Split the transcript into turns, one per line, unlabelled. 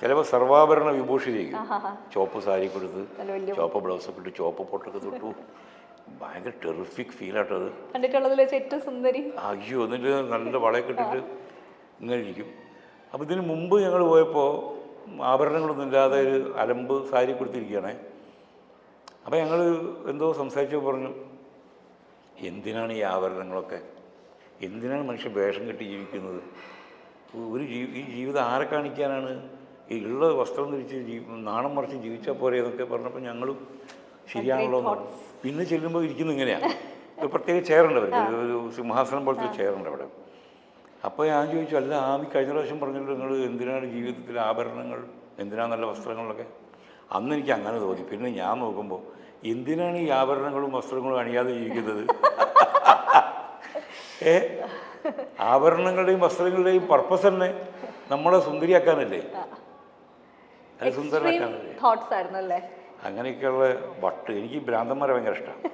ചിലപ്പോൾ സർവാഭരണ വിഭൂഷിതയ്ക്കും. ചുവപ്പ് സാരി കൊടുത്ത് ചുവപ്പ് ബ്ലൗസൊക്കെ ഇട്ട് ചുവപ്പ് പൊട്ടൊക്കെ തൊട്ടു. ഭയങ്കര ടെറിഫിക് ഫീലാട്ടത്.
കണ്ടിട്ടുള്ളതിൽ വെച്ച് ഏറ്റവും സുന്ദരി.
അയ്യോ, എന്നിട്ട് നല്ല വളയൊക്കെ ഇട്ടിട്ട് ഇങ്ങനെ ഇരിക്കും. അപ്പോൾ ഇതിന് മുമ്പ് ഞങ്ങൾ പോയപ്പോൾ ആഭരണങ്ങളൊന്നും ഇല്ലാതെ ഒരു അലമ്പ് സാരി കൊടുത്തിരിക്കുകയാണേ. അപ്പോൾ ഞങ്ങൾ എന്തോ സംസാരിച്ചു പറഞ്ഞു, എന്തിനാണ് ഈ ആഭരണങ്ങളൊക്കെ, എന്തിനാണ് മനുഷ്യൻ വേഷം കെട്ടി ജീവിക്കുന്നത്, ഈ ജീവിതം ആരെ കാണിക്കാനാണ്, ഈ ഉള്ള വസ്ത്രം ധരിച്ച് നാണം മറിച്ച് ജീവിച്ചാൽ പോരെ എന്നൊക്കെ പറഞ്ഞപ്പോൾ ഞങ്ങളും ശരിയാണല്ലോ. പിന്നെ ചെല്ലുമ്പോൾ ഇരിക്കുന്നത് ഇങ്ങനെയാണ്, ഒരു പ്രത്യേക ചെയറുണ്ട് അവർക്ക്, ഒരു സിംഹാസനം പോലത്തെ ചെയറുണ്ട് അവിടെ. അപ്പോൾ ഞാൻ ചോദിച്ചു, അല്ല ആമി കഴിഞ്ഞ പ്രാവശ്യം പറഞ്ഞല്ലോ നിങ്ങൾ എന്തിനാണ് ജീവിതത്തിൽ ആഭരണങ്ങൾ, എന്തിനാണ് നല്ല വസ്ത്രങ്ങളൊക്കെ. അന്ന് എനിക്ക് അങ്ങനെ തോന്നി. പിന്നെ ഞാൻ നോക്കുമ്പോൾ എന്തിനാണ് ഈ ആഭരണങ്ങളും വസ്ത്രങ്ങളും അണിയാതെ ജീവിക്കുന്നത്? ആഭരണങ്ങളുടെയും വസ്ത്രങ്ങളുടെയും പർപ്പസ് തന്നെ നമ്മളെ സുന്ദരിയാക്കാനല്ലേ, അത് സുന്ദരനാക്കാനല്ലേ.
അങ്ങനെയൊക്കെയുള്ള
വട്ട്. എനിക്ക് ഭ്രാന്തന്മാരെ ഭയങ്കര ഇഷ്ടമാണ്.